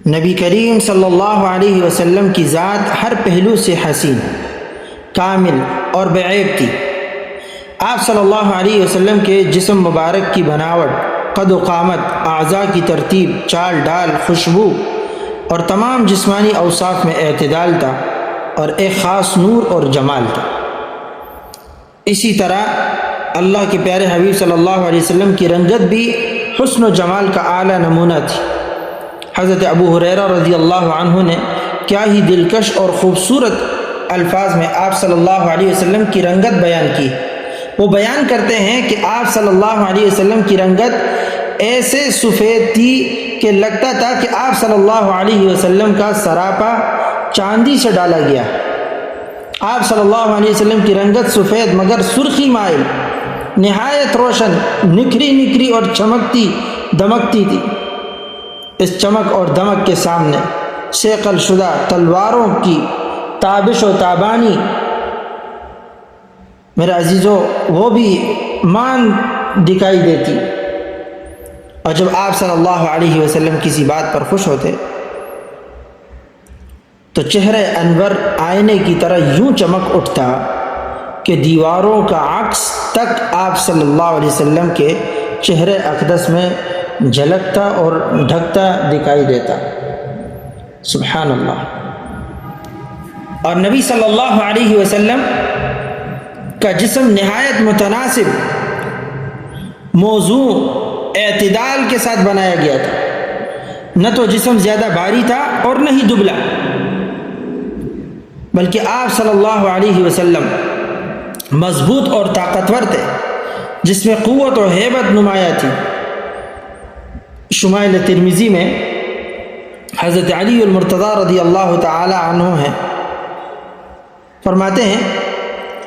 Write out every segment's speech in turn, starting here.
نبی کریم صلی اللہ علیہ وسلم کی ذات ہر پہلو سے حسین، کامل اور بے عیب تھی۔ آپ صلی اللہ علیہ وسلم کے جسم مبارک کی بناوٹ، قد و قامت، اعضاء کی ترتیب، چال ڈال، خوشبو اور تمام جسمانی اوصاف میں اعتدال تھا اور ایک خاص نور اور جمال تھا۔ اسی طرح اللہ کے پیارے حبیب صلی اللہ علیہ وسلم کی رنگت بھی حسن و جمال کا اعلیٰ نمونہ تھی۔ حضرت ابو ہریرہ رضی اللہ عنہ نے کیا ہی دلکش اور خوبصورت الفاظ میں آپ صلی اللہ علیہ وسلم کی رنگت بیان کی۔ وہ بیان کرتے ہیں کہ آپ صلی اللہ علیہ وسلم کی رنگت ایسے سفید تھی کہ لگتا تھا کہ آپ صلی اللہ علیہ وسلم کا سراپا چاندی سے ڈالا گیا۔ آپ صلی اللہ علیہ وسلم کی رنگت سفید مگر سرخی مائل، نہایت روشن، نکھری نکھری اور چمکتی دمکتی تھی۔ اس چمک اور دمک کے سامنے صیقل شدہ تلواروں کی تابش و تابانی میرے عزیزو وہ بھی مان دکھائی دیتی۔ اور جب آپ صلی اللہ علیہ وسلم کسی بات پر خوش ہوتے تو چہرہ انور آئینے کی طرح یوں چمک اٹھتا کہ دیواروں کا عکس تک آپ صلی اللہ علیہ وسلم کے چہرے اقدس میں جھلکتا اور ڈھکتا دکھائی دیتا۔ سبحان اللہ۔ اور نبی صلی اللہ علیہ وسلم کا جسم نہایت متناسب، موزوں، اعتدال کے ساتھ بنایا گیا تھا۔ نہ تو جسم زیادہ بھاری تھا اور نہ ہی دبلا، بلکہ آپ صلی اللہ علیہ وسلم مضبوط اور طاقتور تھے، جس میں قوت و ہیبت نمایاں تھی۔ شمائل ترمذی میں حضرت علی المرتضی رضی اللہ تعالی عنہ ہیں، فرماتے ہیں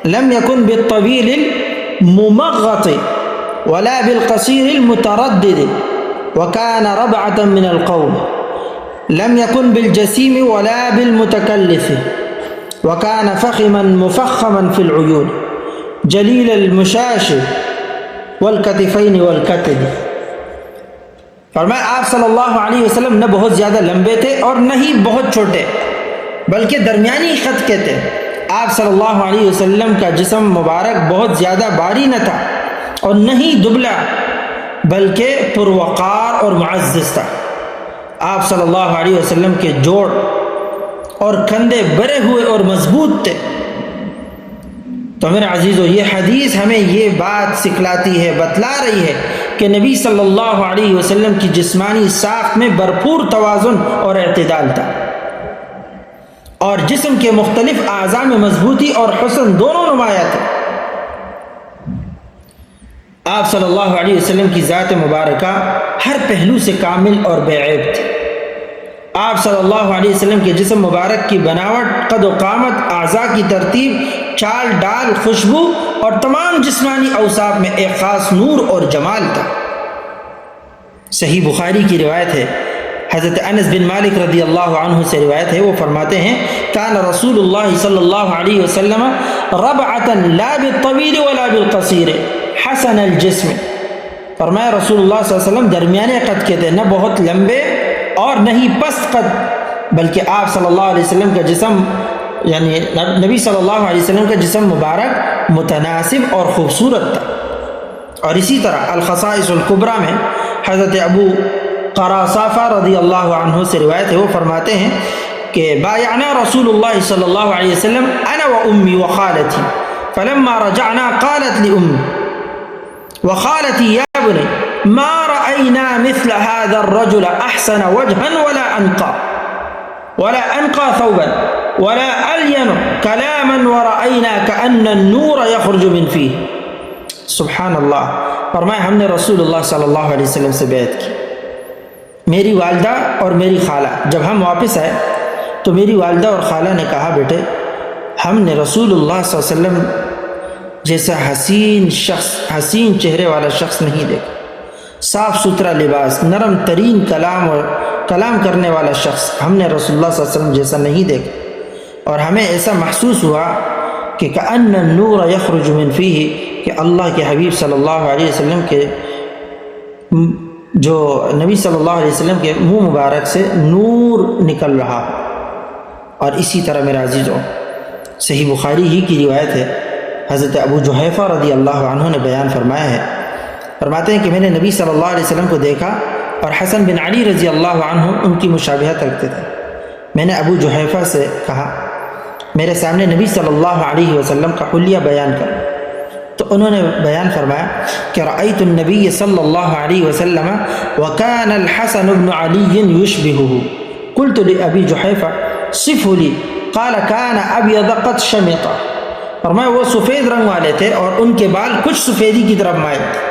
لم يكن بالطويل الممغط ولا بالقصير المتردد وكان ربعة من القوم، لم يكن بالجسيم ولا بالمتكلف وكان فخما مفخما في العيون جليل المشاش والكتفين والكتد۔ فرمایا آپ صلی اللہ علیہ وسلم نہ بہت زیادہ لمبے تھے اور نہ ہی بہت چھوٹے، بلکہ درمیانی قد کے تھے۔ آپ صلی اللہ علیہ وسلم کا جسم مبارک بہت زیادہ بھاری نہ تھا اور نہ ہی دبلا، بلکہ پروقار اور معزز تھا۔ آپ صلی اللہ علیہ وسلم کے جوڑ اور کندھے بھرے ہوئے اور مضبوط تھے۔ تو میرے عزیزو یہ حدیث ہمیں یہ بات سکھلاتی ہے، بتلا رہی ہے کہ نبی صلی اللہ علیہ وسلم کی جسمانی ساخت میں بھرپور توازن اور اعتدال تھا، اور جسم کے مختلف اعضاء میں مضبوطی اور حسن دونوں نمایاں تھے۔ آپ صلی اللہ علیہ وسلم کی ذات مبارکہ ہر پہلو سے کامل اور بے عیب تھی۔ آپ صلی اللہ علیہ وسلم کے جسم مبارک کی بناوٹ، قد و قامت، اعضاء کی ترتیب، چال ڈال، خوشبو اور تمام جسمانی اوصاف میں ایک خاص نور اور جمال تھا۔ صحیح بخاری کی روایت ہے، حضرت انس بن مالک رضی اللہ عنہ سے روایت ہے، وہ فرماتے ہیں کان رسول اللہ صلی اللہ علیہ وسلم ربعة لا بالطویل ولا بالقصیر حسن الجسم۔ فرمایا رسول اللہ صلی اللہ علیہ وسلم درمیانے قد کے تھے، نہ بہت لمبے اور نہ ہی پست قد، بلکہ آپ صلی اللہ علیہ وسلم کا جسم یعنی نبی صلی اللہ علیہ وسلم کا جسم مبارک متناسب اور خوبصورت تھا۔ اور اسی طرح الخصائص الکبریٰ میں حضرت ابو قراصافہ رضی اللہ عنہ سے روایت ہے، وہ فرماتے ہیں کہ بایعنا رسول اللہ صلی اللہ علیہ وسلم انا و امی و خالتی فلما رجعنا قالت لأمی وخالتی یا بنی ما رأینا مثل هذا الرجل احسن وجها ولا انقى ثوبا ولا الين كلاما ورأينا كأن النور يخرج من فيه۔ سبحان اللہ۔ فرمایا ہم نے رسول اللہ صلی اللہ علیہ وسلم سے بیعت کی۔ میری والدہ اور میری خالہ جب ہم واپس آئے تو میری والدہ اور خالہ نے کہا بیٹے ہم نے رسول اللہ صلی اللہ علیہ وسلم جیسا حسین چہرے والا شخص نہیں دیکھا، صاف ستھرا لباس، نرم ترین کلام کرنے والا شخص ہم نے رسول اللہ صلی اللہ علیہ وسلم جیسا نہیں دیکھا، اور ہمیں ایسا محسوس ہوا کہ کأن النور یخرج من فیہ، کہ اللہ کے حبیب صلی اللہ علیہ وسلم کے جو نبی صلی اللہ علیہ وسلم کے منہ مبارک سے نور نکل رہا، اور اسی طرح میرا عزیزوں صحیح بخاری ہی کی روایت ہے، حضرت ابو جحیفہ رضی اللہ عنہ نے بیان فرمایا ہے، فرماتے ہیں کہ میں نے نبی صلی اللہ علیہ وسلم کو دیکھا اور حسن بن علی رضی اللہ عنہ ان کی مشابہت رکھتے تھے۔ میں نے ابو جحیفہ سے کہا میرے سامنے نبی صلی اللہ علیہ وسلم کا حلیہ بیان کر، تو انہوں نے بیان فرمایا کہ رأیت النبی صلی اللہ علیہ وسلم وکان الحسن بن علی یشبہہ، قلت لأبی جحیفہ صفہ لی قال کان ابیض قد شمط، فرمایا وہ سفید رنگ والے تھے اور ان کے بال کچھ سفیدی کی طرف مائل تھے۔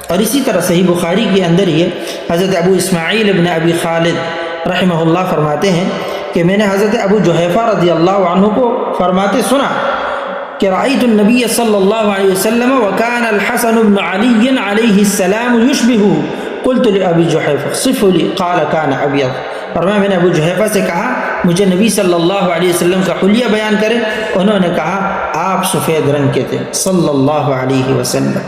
اور اسی طرح صحیح بخاری کے اندر یہ حضرت ابو اسماعیل ابن ابی خالد رحمہ اللہ فرماتے ہیں کہ میں نے حضرت ابو جحیفہ رضی اللہ عنہ کو فرماتے سنا کہ رأیت النبی صلی اللہ علیہ وسلم وکان الحسن بن علی علیہ السلام یشبہہ، قلت لأبی جحیفہ صفہ لی قال کان ابیض، فرمایا میں نے ابو جحیفہ سے کہا مجھے نبی صلی اللہ علیہ وسلم کا حلیہ بیان کرے، انہوں نے کہا آپ سفید رنگ کے تھے صلی اللہ علیہ وسلم۔